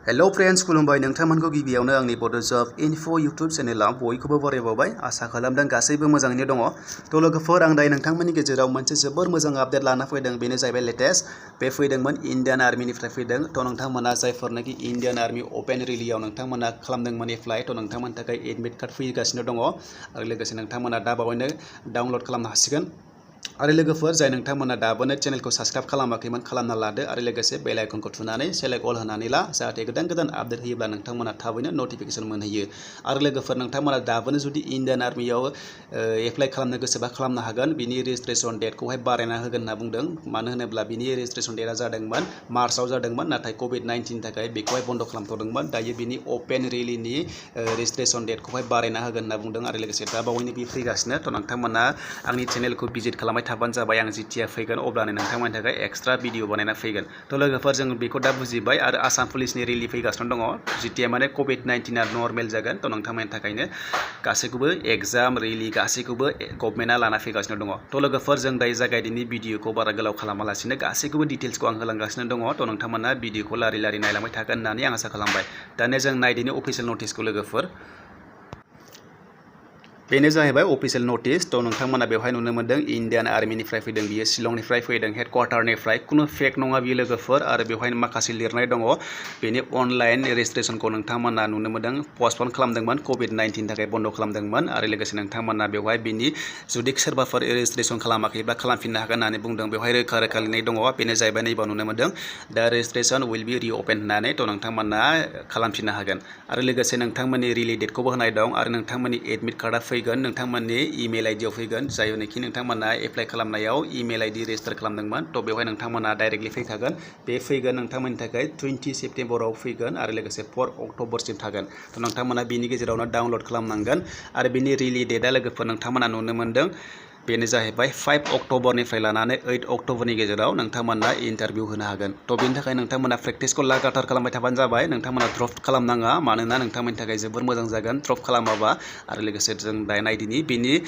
Hello friends खुलुमबाय नोंथांमोनखौ गिबियावनो आंनि बड' जब इनफो यूट्यूब चेनेलाव बयखौबो बरायबावबाय आसा खालामदों गासैबो मोजाङैनो दङ। थ' लोगोफोर आं दायो नोंथांमोननि गेजेराव मोनसे जोबोर मोजां आपडेट लाना फैदों, बेनो जाहैबाय लेटेस्ट। बे फैदोंमोन इन्डियान आर्मिनिफ्राय फैदों। थ' नोंथांमोना जायफोरनाखि इन्डियान आर्मि अपेन रिलियाव नोंथांमोना खालामदोंमोन एप्लाइ, थ' नोंथांमोननि थाखाय एडमिट कार्ड फैगासिनो दङ आरो लोगोसे नोंथांमोना दा बावैनो डाउनलड खालामनो हासिगोन। आरो लोगोफोर जाय नोंथांमोना दाबोनो चेनेलखौ साबस्क्राइब खालामाखैमोन खालामना लादो आरो लोगोसे बेल आइकनखौ थुनानै सेलेक्ट अल होनानै ला, जाहाथे गोदान गोदान आपडेट होयोब्ला नोंथांमोना थाबैनो नटिफिकेसन मोनहैयो। आरो लोगोफोर नोंथांमोना दाबोनो जुदि इन्डियान आर्मियाव एप्लाइ खालामनो गोसोबा खालामनो हागोन। बिनि रेजिस्ट्रेसन डेटखौहाय बारायना होगोन होनना बुंदों। मानो होनोब्ला बिनि रेजिस्ट्रेसन डेटआ जादोंमोन मार्चआव जादोंमोन, नाथाय कभिड-19 नि थाखाय बेखौहाय बन्द खालामथ'दोंमोन। दायो बिनि अपेन रिलिनि रेजिस्ट्रेसन डेटखौहाय बारायना होगोन होनना बुंदों आरो लोगोसे दा बावैनो बे फैगासिनो। थ' नोंथांमोना आंनि चेनेलखौ भिजिट खालामबाय थाबानो जाबाय। आं जिथिया फैगोन अब्लानो नोंथांमोननि थाखाय एक्सट्रा भिडिअ बानायना फैगोन। थ' लोगोफोर जों बेखौ दा बुजिबाय आरो आसाम पुलिसनि रिलि फैगासिनो दङ। जिथिया माने कभिड-19 नर्मेल जागोन, थ' नोंथांमोननि थाखायनो गासैखौबो एग्जाम रिलि गासैखौबो गभर्नमेन्टआ लाना फैगासिनो दङ। थ' लोगोफोर जों दायो जागायदिनि भिडिअखौ बारा गोलाव खालामालासिनो गासैखौबो डिटेल्सखौ आं होलांगासिनो दङ। थ' नोंथांमोना भिडिअखौ लारि लारि नायलांबाय थागोन होननानै आं आसा खालामबाय। दानिया जों नायदिनि अफिसियेल नटिसखौ लोगोफोर। बेनो जाहैबाय अफिसियेल नटिस। थ' नोंथांमोना बेवहाय नुनो मोन्दों इन्डियान आर्मिनिफ्राय फैदों, बियो शिलंनिफ्राय फैदों, हेडक्वार्टारनिफ्राय। खुनु फेक नङा बियो लोगोफोर। आरो बेवहाय माखासे लिरनाय दङ। बेनि अनलाइन रेजिस्ट्रेसनखौ नोंथांमोना नुनो मोन्दों पस्टपन खालामदोंमोन, कभिड-19 नि थाखाय बन्द खालामदोंमोन। आरो लोगोसे नोंथांमोना बेवहाय बिनि जुदि सोरबाफोर रेजिस्ट्रेसन खालामाखैब्ला खालामफिननो हागोन होननानै बुंदों। बेवहाय रोखा रोखा लिरनाय दङ। बेनो जाहैबाय नैबाव नुनो मोन्दों दा रेजिस्ट्रेसन उइल बि रिअपेन होननानै। थ' नोंथांमोना खालामफिननो हागोन। आरो लोगोसे नोंथांमोननि रिलि डेटखौबो होनाय दं आरो नोंथांमोननि एडमिट कार्डआ फैगोन नोंथांमोननि इमेल आइडियाव फैगोन, जायनोखि नोंथांमोना एप्लाइ खालामनायाव इमेल आइडि रेजिस्टार खालामदोंमोन। थ' बेवहाय नोंथांमोना डाइरेक्टलि फैखागोन। बे फैगोन नोंथांमोननि थाखाय 20 सेप्तेम्बराव फैगोन आरो लोगोसे 4 अक्ट'बरसिम थागोन। थ' नोंथांमोना बिनि गेजेरावनो डाउनलड खालामनांगोन। आरो बिनि रिलि डेटआ लोगोफोर नोंथांमोना नुनो मोन्दों बेनो जाहैबाय 5 अक्ट'बरनिफ्राय लानानै 8 अक्ट'बरनि गेजेराव नोंथांमोना इन्टारभिउ होनो हागोन। थ' बेनि थाखाय नोंथांमोना प्रेक्टिसखौ लागातार खालामबाय थाबानो जाबाय। नोंथांमोना ड्रप खालामनाङा, मानोना नोंथांमोननि थाखाय जोबोर मोजां जागोन ड्रप खालामाबा। आरो लोगोसे जों दा नायदिनि बिनि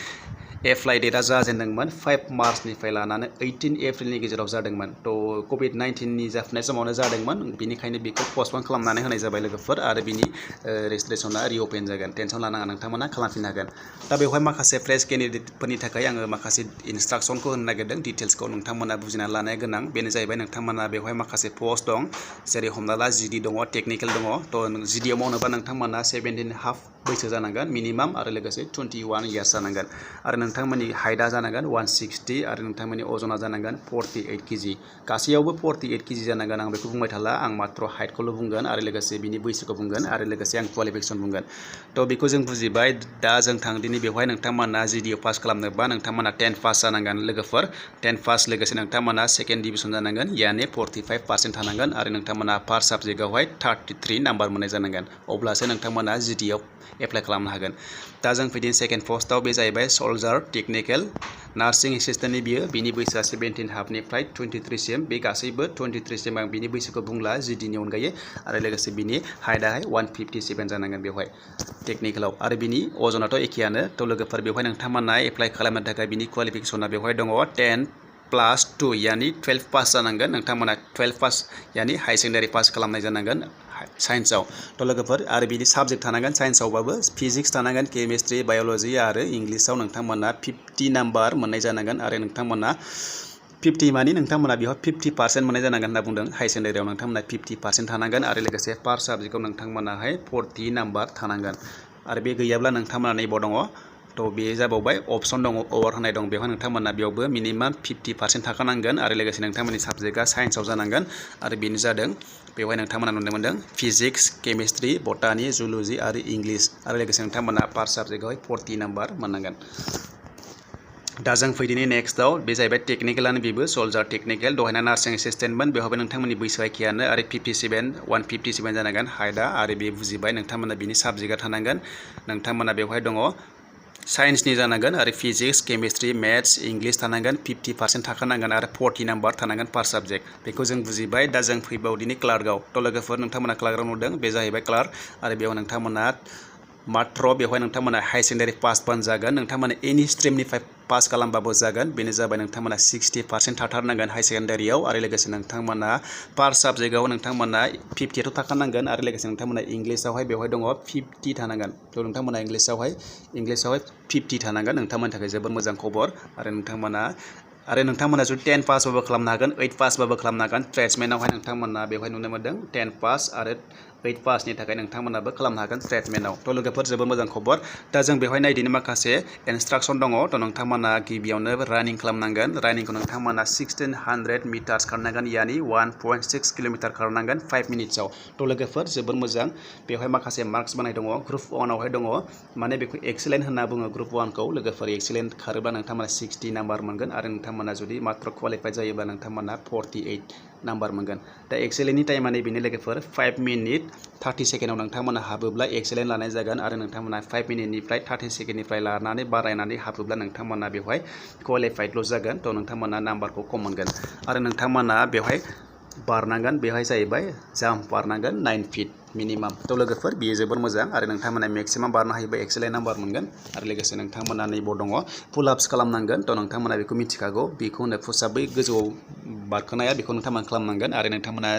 एप्लाइ डेटआ जाजेनदोंमोन 5 मार्चनिफ्राय लानानै 18 एप्रिलनि गेजेराव जादोंमोन। थ' कभिड-19 नि जाफुनाय समावनो जादोंमोन, बेनिखायनो बेखौ पस्टपन खालामनानै होनाय जाबाय लोगोफोर। आरो बिनि रेजिस्ट्रेसना रिअपेन जागोन, टेनसन लानाङा, नोंथांमोना खालामफिननो हागोन। दा बेवहाय माखासे फ्रेश केन्डिडेटफोरनि थाखाय आङो माखासे इन्सट्राक्सनखौ होनो नागिरदों, डिटेल्सखौ नोंथांमोना बुजिनानै लानाया गोनां। बेनो जाहैबाय नोंथांमोना बेवहाय माखासे पस्ट दं, जेरै हमना ला जिडि दङ, टेकनिकेल दङ। थ' जिडिआव मावनोबा नोंथांमोना 17.5 बैसो जानांगोन मिनिमाम, आरो लोगोसे 21 इयार्स जानांगोन। आरो नोंथांमोननि हाइटआ जानांगोन 160 आरो नोंथांमोननि अजना जानांगोन 48 केजि। गासैयावबो 48 केजि जानांगोन। आं बेखौ बुंबाय थाला, आं मात्र हाइटखौल' बुंगोन आरो लोगोसे बिनि बैसोखौ बुंगोन आरो लोगोसे आं क्वालिफिकेसन बुंगोन। थ' बेखौ जों बुजिबाय। दा जों थांदिनि बेवहाय नोंथांमोना जिडिअ पास खालामनोबा नोंथांमोना 10 पास जानांगोन लोगोफोर। 10 पास लोगोसे नोंथांमोना सेकेन्ड डिभिजन जानांगोन, यानि 45% थानांगोन। आरो नोंथांमोना फार्स्ट साबजेक्टआवहाय 33 नाम्बार मोननाय जानांगोन, अब्लासो नोंथांमोना जिडिआव एप्लाइ खालामनो हागोन। दा जों फैदों सेकेन्ड पस्टआव, बे जाहैबाय सल्जार टेकनिकेल नार्सिं एसिस्टेन्टनि बिनि बैसोआ 17.5निफ्राय 23 सिम। बे गासैबो 23 सिम, आं बिनि बैसोखौ बुंला जिडिनि अनगायै। आरो लोगोसे बिनि हाइटआहाय 157 जानांगोन बेवहाय टेकनिकेलाव। आरो बिनि अजनाथ' एखेयानो। थ' लोगोफोर बेवहाय नोंथांमोना एप्लाइ खालामनो थाखाय बिनि क्वालिफिकेसना बेवहाय दङ 10+2 यानि 12 पास जानांगोन। नोंथांमोना 12 पास यानि हाई सेकेन्डारि पास खालामनाय जानांगोन साइन्सआव। थ' लोगोफोर आरो बिनि साबजेक्ट थानांगोन साइन्सआवबाबो फिजिक्स थानांगोन, केमिस्ट्रि, बाय'लजि आरो इंलिसाव नोंथांमोना 50 नाम्बार मोननाय जानांगोन। आरो नोंथांमोना 50 मानि नोंथांमोना बेवहाय 50% मोननाय जानांगोन होनना बुंदों। हाई सेकेन्डारियाव नोंथांमोना 50% थानांगोन आरो लोगोसे पार साबजेक्टआव नोंथांमोनाहाय 40 नाम्बार थानांगोन। आरो बे गैयाब्ला नोंथांमोना नैबाव दङ, थ' बे जाबावबाय अपसन दङ, अवार्ड होनाय दं। बेवहाय नोंथांमोना बेयावबो मिनिमाम 50% थाखानांगोन आरो लोगोसे नोंथांमोननि साबजेक्टआ साइन्सआव जानांगोन। आरो बेनो जादों बेवहाय नोंथांमोना नुनो मोन्दों फिजिक्स, केमिस्ट्रि, बटानि, जुल'जि आरो इंलिस। आरो लोगोसे नोंथांमोना पार साबजेक्टआवहाय 40 नाम्बार मोननांगोन। दा जों फैदिनि नेक्स्टआव, बे जाहैबाय टेकनिकेलानो, बेबो सल्जार टेकनिकेल। दहायना नार्सिं एसिस्टेन्टमोन, बेवहायबो नोंथांमोननि बैसोआ एखेयानो आरो 157 जानांगोन हाइटआ। आरो बे बुजिबाय नोंथांमोना बिनि साबजेक्टआ थानांगोन। नोंथांमोना बेवहाय दङ साइन्सनि जानांगोन आरो फिजिक्स, केमिस्ट्रि, मेथ्स, इंलिस थानांगोन, 50% थाखानांगोन आरो 40 नाम्बार थानांगोन पार साबजेक्ट। बेखौ जों बुजिबाय। दा जों फैबावदिनि क्लार्कआव। थ' लोगोफोर नोंथांमोना क्लार्कआव नुदों, बे जाहैबाय क्लार्क। आरो बेयाव नोंथांमोना मात्र बेवहाय नोंथांमोना हाई सेकेन्डारि पासबानो जागोन नोंथांमोना एनि स्ट्रिमनिफ्राय पास खालामबाबो जागोन बेनो जाबाय नोंथांमोना 60% थाथारनांगोन हाई सेकेन्डारियाव आरो लोगोसे नोंथांमोना पार साबजेक्टआव नोंथांमोना 50 थाखानांगोन आरो लोगोसे नोंथांमोना इंलिसावहाय बेवहाय दङ 50 थानांगोन थ' नोंथांमोना इंलिसावहाय 50 थानांगोन नोंथांमोननि थाखाय जोबोर मोजां खबर आरो नोंथांमोना जुदि 10 पासबाबो खालामनो हागोन 8 पासबाबो खालामनो हागोन ट्रेड्समेनावहाय नोंथांमोना बेवहाय नुनो मोन्दों 10 पास आरो 8 पासनि थाखाय नोंथांमोनाबो खालामनो हागोन ट्रेडमेनाव थ' लोगोफोर जोबोर मोजां खबर दा जों बेवहाय नायदिनो माखासे इन्सट्राक्सन दङ थ' नोंथांमोना गिबियावनो रानिं खालामनांगोन रानिंखौ नोंथांमोना 1600 मिटार्स खारनांगोन यानि 1.6 किल'मिटार खारनांगोन 5 मिनिट्सआव थ' लोगोफोर जोबोर मोजां बेवहाय माखासे मार्क्स बानाय दङ ग्रुप 1आवहाय दङ माने बेखौ एक्सेलेन्ट होनना बुङो ग्रुप 1खौ लोगोफोर एक्सेलेन्ट खारोब्ला नोंथांमोना 60 नाम्बार मोनगोन आरो नोंथांमोना जुदि मात्र क्वालिफाइ जायोब्ला नोंथांमोना 48 नाम्बार मोनगोन दा एक्सेलेन्टनि टाइमा नैबेनो लोगोफोर 5 मिनिट 30 सेकेन्डआव नोंथांमोना हाबोब्ला एक्सेलेन्ट लानाय जागोन आरो नोंथांमोना 5 मिनिटनिफ्राय 30 सेकेन्डनिफ्राय लानानै बारायनानै हाबोब्ला नोंथांमोना बेवहाय क्वालिफाइडल' जागोन थ' नोंथांमोना नाम्बारखौ खम मोनगोन आरो नोंथांमोना बेवहाय बारनांगोन बेवहाय जाहैबाय जाम्प बारनांगोन 9 फिट मिनिमाम थ' लोगोफोर बेयो जोबोर मोजां आरो नोंथांमोना मेक्सिमाम बारनो हायोबा एक्सेलेन्ट नाम्बार मोनगोन आरो लोगोसे नोंथांमोना नैबाव दङ पुलआप्स खालामनांगोन थ' नोंथांमोना बेखौ मिथिखागौ बेखौ होनो पुसआप बै गोजौआव बारखोनाया बेखौ नोंथांमोना खालामनांगोन आरो नोंथांमोना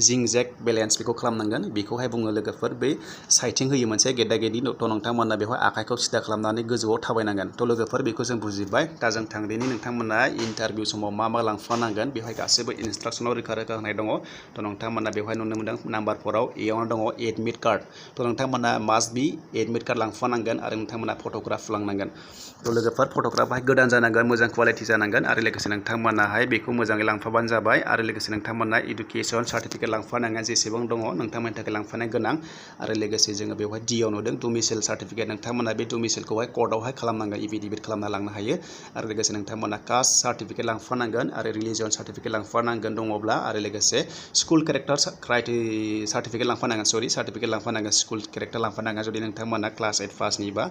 जिं जेक बेलेन्स बेखौ खालामनांगोन बेखौहाय बुङो लोगोफोर बै साइथिं होयो मोनसे गेदा गेदि थ' नोंथांमोना बेवहाय आखाइखौ सिदा खालामनानै गोजौआव थाबायनांगोन थ' लोगोफोर बेखौ जों बुजिबाय दा जों थांदिनि नोंथांमोना इन्टारभिउ समाव मा लांफानांगोन बेवहाय गासैबो इन्सट्राक्सनाव रोखा होनाय दङ थ' नोंथांमोना बेवहाय नुनो मोनदों नाम्बार 4आव एयावनो दङ एडमिट कार्ड थ' नोंथांमोना मास्ट बि एडमिट कार्ड लांफानांगोन आरो नोंथांमोना फट'ग्राफ लांनांगोन थ' लोगोफोर फट'ग्राफाहाय गोदान जानांगोन मोजां क्वालिटि जानांगोन आरो लोगोसे नोंथांमोनाहाय बेखौ मोजाङै लांफाबानो जाबाय आरो लोगोसे नोंथांमोना इडुकेसन सार्टिफिकेट लांफानांगोन जेसेबां दङ नोंथांमोननि थाखाय लांफानाया गोनां आरो लोगोसे जोङो बेवहाय डिआव नुदों डमिसाइल सार्टिफिकेट नोंथांमोना बे डमिसाइलखौहाय कर्टआवहाय खालामनांगन एफिडेभिट खालामना लांनो हायो आरो लोगोसे नोंथांमोना कास्ट सार्टिफिकेट लांफानांगोन आरो रिलिजन सार्टिफिकेट लांफानांगोन दङब्ला आरो लोगोसे स्कुल केरेक्टार सार्टिफिकेट लांफानांगोन स्कुल केरेक्टार लांफानांगोन जुदि नोंथांमोना क्लास 8 पासनिबा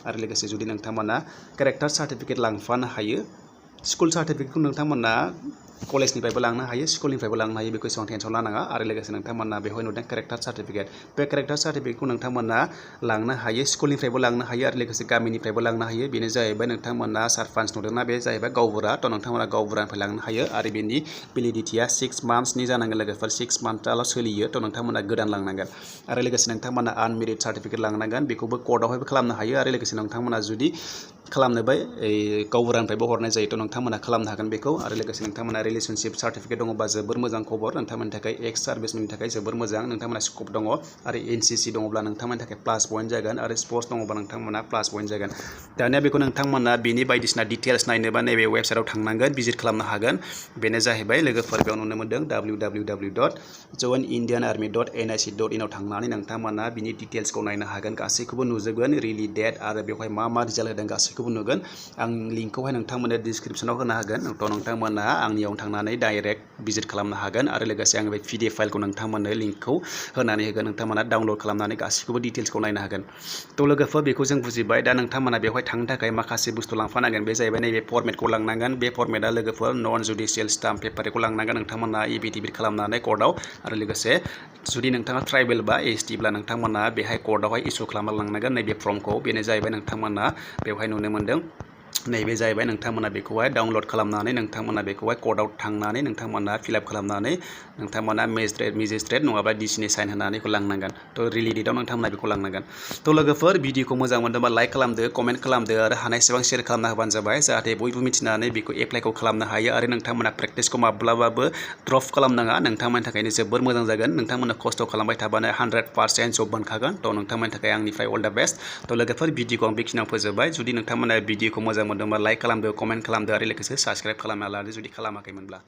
आरो लोगोसे जुदि नोंथांमोना केरेक्टार सार्टिफिकेट लांफानो हायो स्कुल सार्टिफिकेटखौ नोंथांमोना कलेजनिफ्रायबो लांनो हायो स्कुलनिफ्रायबो लांनो हायो बेखौ एसेबां टेनसन लानाङा आरो लोगोसे नोंथांमोना बेवहाय नुदों केरेक्टार सार्टिफिकेट बे केरेक्टार सार्टिफिकेटखौ नोंथांमोना लांनो हायो स्कुलनिफ्रायबो लांनो हायो आरो लोगोसे गामिनिफ्रायबो लांनो हायो बेनो जाहैबाय नोंथांमोना सारपान्च नुदोंना बे जाहैबाय गावबुरा थ' नोंथांमोना गावबुरानिफ्राय लांनो हायो आरो बेनि भेलिडिटिया 6 मान्थ्सनि जानांगोन लोगोफोर 6 मान्थ्सआल' सोलियो थ' नोंथांमोना गोदान लांनांगोन आरो लोगोसे नोंथांमोना आनमेरिड सार्टिफिकेट लांनांगोन बेखौबो कर्टआवहायबो खालामनो हायो आरो लोगोसे नोंथांमोना जुदि खालामनोबा गावबुरानिफ्रायबो हरनाय जायो थ' नोंथांमोना खालामनो हागोन बेखौ आरो लोगोसे नोंथांमोना रिलेसनशिप सार्टिफिकेट दङबा जोबोर मोजां खबर नोंथांमोननि थाखाय एक्स सार्भिसमेननि थाखाय जोबोर मोजां नोंथांमोना स्कप दङ आरो एनसिसि दङब्ला नोंथांमोननि थाखाय प्लास पइन्ट जागोन आरो स्पर्ट्स दङबा नोंथांमोना प्लास पइन्ट जागोन दानिया बेखौ नोंथांमोना बेनि बायदिसिना डिटेल्स नायनोबा नैबे वेबसाइटआव थांनांगोन भिजिट खालामनो हागोन बेनो जाहैबाय लोगोफोर बेयाव नुनो मोन्दों www.joinindianarmy.nic.in आव थांनानै नोंथांमोना बिनि डिटेल्सखौ नायनो हागोन गासैखौबो नुजोबगोन रिलि डेट आरो बेवहाय मा रिजाल्ट होदों गासैखौबो नुगोन आं लिंकखौहाय नोंथांमोननो डिसक्रिपसनाव होनो हागोन थ' नोंथांमोना आंनियाव थांनानै डाइरेक्ट भिजिट खालामनो हागोन आरो लोगोसे आं बे PDF फाइलखौ नोंथांमोननो लिंकखौ होनानै होगोन नोंथांमोना डाउनलड खालामनानै गासैखौबो डिटेल्सखौ नायनो हागोन थ' लोगोफोर बेखौ जों बुजिबाय दा नोंथांमोना बेवहाय थांनो थाखाय माखासे बुस्थु लांफानांगोन बे जाहैबाय नैबे फर्मेटखौ लांनांगोन बे फर्मेटआ लोगोफोर नन जुडिशियेल स्टाम्प पेपारखौ लांनांगोन नोंथांमोना एफिडेभिट खालामनानै कर्टआव आरो लोगोसे जुदि नोंथाङा ट्राइबेल बा ST ब्ला नोंथांमोना बेहाय कर्टआवहाय इसु खालामना लांनांगोन नैबे फर्मखौ बेनो जाहैबाय नोंथांमोना बेवहाय नुनो मोन्दों नैबे जाहैबाय नोंथांमोना बेखौहाय डाउनलड खालामनानै नोंथांमोना बेखौहाय कर्टआव थांनानै नोंथांमोना फिलआप खालामनानै नोंथांमोना मेजिस्ट्रेट नङाबा DCनि साइन होनानै बेखौ लांनांगोन थ' रिलि डेटआव नोंथांमोना बेखौ लांनांगोन थ' लोगोफोर भिडिअखौ मोजां मोनदोंबा लाइक खालामदो कमेन्ट खालामदो आरो हानायसेबां शेयार खालामना होबानो जाबाय जाहाथे बयबो मिथिनानै बेखौ एप्लाइखौ खालामनो हायो आरो नोंथांमोना प्रेक्टिसखौ माब्लाबाबो ड्रप खालामनाङा नोंथांमोननि थाखायनो जोबोर मोजां जागोन नोंथांमोना खस्थ' खालामबाय थाबानो 100% जब मोनखागोन थ' नोंथांमोननि थाखाय आंनिफ्राय अल द बेस्ट थ' लोगोफोर भिडिअखौ आं बेखिनियाव फोजोबबाय जुदि नोंथांमोना भिडिअखौ मोजां मोनदोंबा लाइक खालामदो कमेन्ट खालामदो आरो लोगोसे साबस्क्राइब खालामना लादो जुदि खालामाखैमोनब्ला